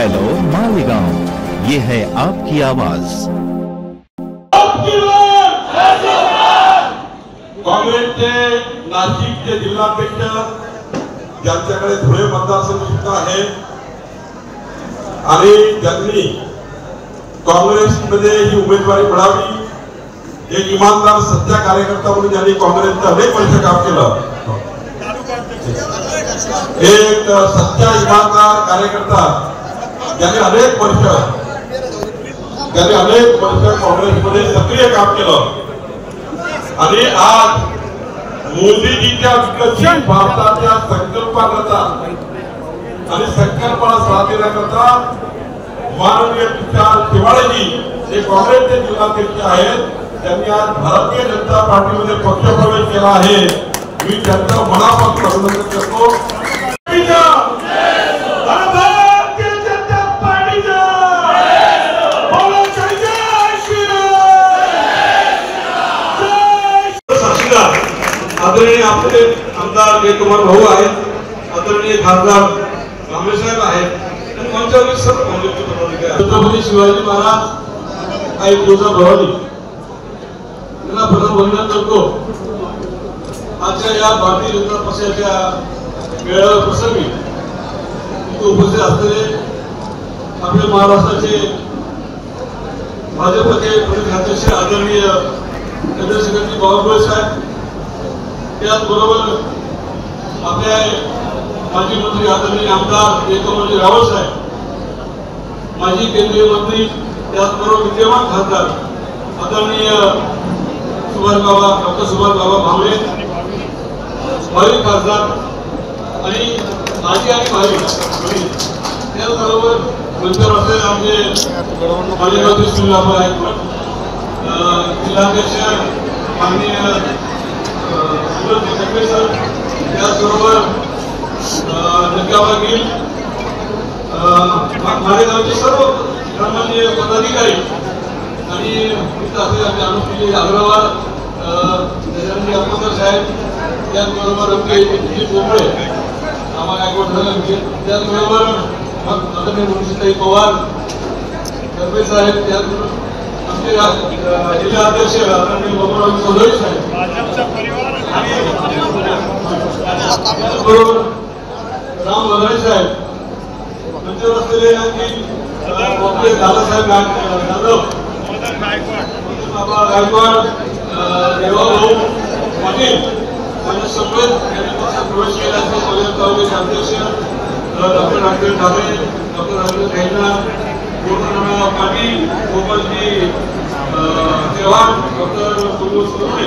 Hello Malegaon, ये है आपकी आवाज। काँग्रेसचे नाशिकचे जिल्हाध्यक्ष ज्यांच्याकडे धुळे मतदारसंघ आहे आणि ज्यांनी काँग्रेसमध्ये ही उमेदवारी मिळावी, एक इमानदार सच्चा कार्यकर्ता म्हणून ज्यांनी काँग्रेसचं अनेक वर्ष काम केलं, एक सच्चा इमानदार कार्यकर्ता ज्यांनी अनेक वर्ष काँग्रेसमध्ये सक्रिय काम केलं आणि आज मोदीजीच्या विकसित भारताच्या संकल्पाकरता आणि संकल्पाला साथ देण्याकरता माननीय तुषार शिवाळेजी हे काँग्रेसचे जिल्हाध्यक्ष आहेत, त्यांनी आज भारतीय जनता पार्टीमध्ये पक्षप्रवेश केला आहे। मी त्यांचं मनापासून अभिनंदन करतो। आदरणीय आपले आमदार जयकुमार भाऊ आहेत, आदरणीय खासदार कांबळे साहेब आहेत, मंचावरील सर्व भाजपचे पदाधिकारी, छत्रपती शिवाजी महाराज आई तुळजाभवानी यांना प्रथम वंदन करतो। आजच्या या भारतीय जनता पक्षाच्या मेळाव्या प्रसंगी उपस्थित असलेले आपल्या महाराष्ट्राचे भाजपचे प्रदेशाध्यक्ष आदरणीय चंद्रशेखरजी बावनकुळे साहेब, त्याचबरोबर आपल्या माजी मंत्री आदरणीय आमदार जयकुमारजी रावळ साहेब, माजी केंद्रीय मंत्री, त्याचबरोबर विद्यमान खासदार आदरणीय डॉक्टर सुभाष बाबा भामरे, भावी खासदार आणि माजी त्याचबरोबर मंचावर असलेले आमचे मालेगावचे सुनील आहेत, जिल्हाध्यक्ष माननीय त्याचबरोबर मालेगावचे सर्व सन्माननीय पदाधिकारी आणि अनुश्री अग्रवाल, अहमदर साहेब, त्याचबरोबर आमचे कोंबळे आम्हाला ऐकवत झालं, त्याचबरोबर आदरणीय मुनिषताई पवार कर्वे साहेब, त्याचबरोबर आमचे जिल्हाध्यक्ष आदरणीय बाबूराव चौधरी साहेब, त्याचबरोबर राम वधारे साहेब, मंचावर असलेले आणखी दादासाहेब जाधव, बाबा गायकवाड, देवाभाऊ पाटील यांनी सगळे पक्षात प्रवेश केला असलेले तालुक्याचे अध्यक्ष डॉक्टर राजेंद्र ठाकरे, डॉक्टर राजेंद्र खैना, गोपाळ पाटील, गोपालजी चव्हाण, डॉक्टर कुलदीप सोनवणे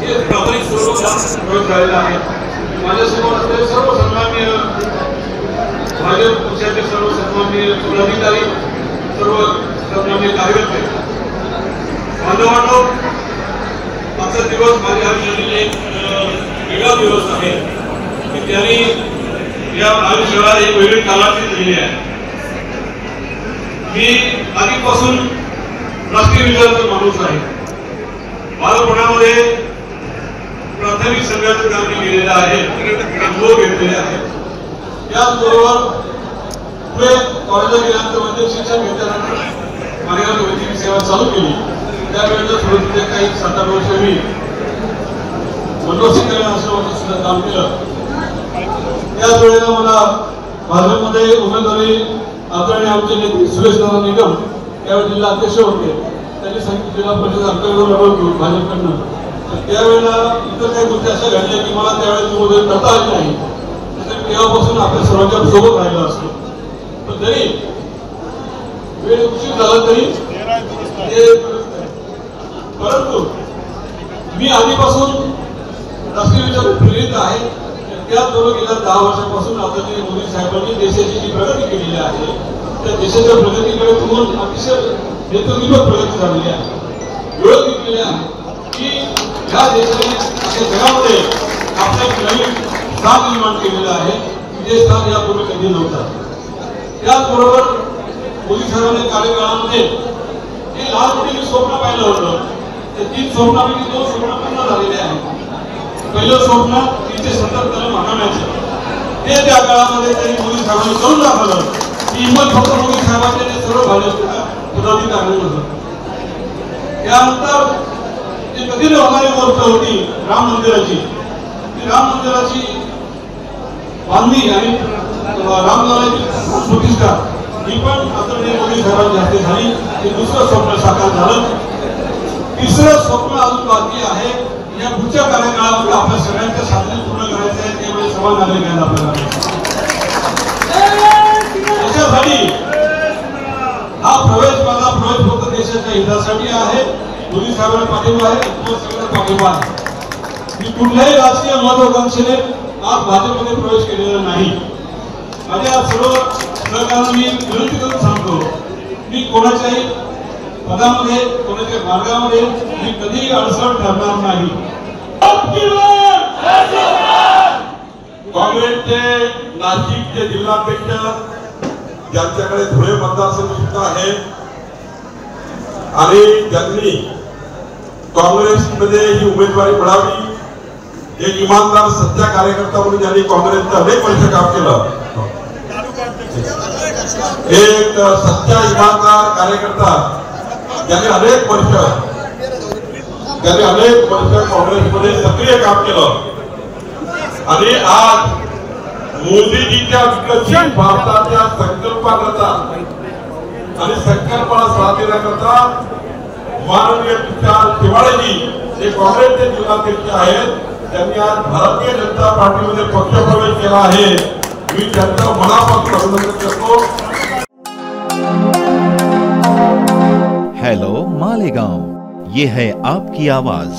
हे प्राथमिक स्वरूपात प्रवेश झालेला आहे। माझ्यासमोर असलेले सर्व सन्माननीय भाजप पक्षाचे सर्व सन्माननीय पदाधिकारी, सर्व सन्माननीय कार्यकर्ते, बांधवांनो, आजचा दिवस माझ्या आयुष्यातील एक वेगळा दिवस आहे की त्यांनी या आयुष्याला एक वेगळी कालावधी दिली आहे। मी आधीपासून राष्ट्रीय विचाराचा माणूस आहे। बालपणामध्ये प्राथमिक संघाचं काम मी केलेलं आहे, अनुभव घेतलेले आहे। त्याचबरोबर पुढे कॉलेजला गेल्यानंतर वैद्यकीय शिक्षण घेतल्यानंतर मालेगाव वैद्यकीय सेवा चालू केली। त्यावेळेला सुरुवातीचे काही 7-8 वर्ष मी मनोसिंग आश्रमाचं सुद्धा काम केलं। त्याच वेळेला मला भाजपमध्ये उमेदवारी आदरणीय आमचे नेते सुरेश दादा निगम त्यावेळी जिल्हा अध्यक्ष होते, त्यांनी सांगितलं जिल्हा परिषद अंतर्गत लढवतो भाजपकडनं। त्यावेळेला इतर काही गोष्टी अशा घडल्या की मला त्यावेळेस उमेदवारी करता आली नाही, तेव्हापासून आपल्या सर्वांच्या सोबत राहिला असतो। पण तरी वेळ उशीर झाला तरी परंतु मी आधीपासून राष्ट्रीय विचार प्रेरित आहे। त्याचबरोबर गेल्या 10 वर्षापासून आदरणीय मोदी साहेबांनी देशाची जी प्रगती केलेली आहे, त्या देशाच्या प्रगतीकडे पाहून अतिशय नेतृत्व प्रगती झालेली आहे। वेळ घेतलेली आहे की या देशाने अशा जगामध्ये आपल्या नवीन स्थान निर्माण केलेलं आहे की जे स्थान यापूर्वी कधी नव्हतं। त्याचबरोबर मोदी साहेबांनी कार्यकाळामध्ये हे लाल मोठी स्वप्न पाहिलं होतं, ते 3 स्वप्नापैकी 2 स्वप्न पूर्ण झालेले आहेत। पहिलं स्वप्न 370 कलम हटवण्याचं, ते त्या काळामध्ये त्यांनी मोदी साहेबांनी करून दाखवलं ही हिंमत फक्त मोदी साहेबांचे सर्व भाजपच्या पदाधिकारी होतं. त्यानंतर जी कधी न होणारी गोष्ट होती राम मंदिराची, ती राम मंदिराची बांधणी आणि रामलल्लाची प्रतिष्ठा ही पण आदरणीय मोदी साहेबांच्या हस्ते झाली. हे दुसरं स्वप्न साकार झालं. तिसरं स्वप्न अजून बाकी आहे. या पुढच्या कार्यकाळामध्ये आपल्या सगळ्यांच्या साधने पूर्ण करायचं आहे. त्यामुळे सभा नागरिक घ्यायला आपल्याला त्याच्यासाठी हा प्रवेश माझा प्रवेश फक्त देशाच्या हितासाठी आहे. मोदी साहेबांना पाठिंबा आहे, सगळ्यांना पाठिंबा आहे. मी कुठल्याही राजकीय महत्वाकांक्षेने आज भाजपमध्ये प्रवेश केलेला नाही. माझ्या सर्व सहकार्यांना मी विनंती करून सांगतो, मी कोणाच्याही पदामध्ये कोणाच्या मार्गामध्ये मी कधी अडचण ठरणार नाही. काँग्रेसचे नाशिकचे जिल्हाध्यक्ष ज्यांच्याकडे धुळे मतदारसंघ सुद्धा आहे आणि ज्यांनी काँग्रेसमध्ये ही उमेदवारी मिळावी, एक इमानदार सच्चा कार्यकर्ता म्हणून ज्यांनी काँग्रेसचं अनेक वर्ष काम केलं, एक सच्चा इमानदार कार्यकर्ता ज्यांनी अनेक वर्ष काँग्रेसमध्ये सक्रिय काम केलं आणि आज मोदीजीच्या विकसित भारताच्या संकल्पाकरता आणि संकल्पाला साथ देण्याकरता माननीय तुषार शिवाळेजी हे काँग्रेसचे जिल्हाध्यक्ष आहेत. त्यांनी आज भारतीय जनता पार्टीमध्ये पक्षप्रवेश केला आहे. मी त्यांचं मनापासून अभिनंदन करतो. हेलो मालेगांव, ये है आपकी आवाज.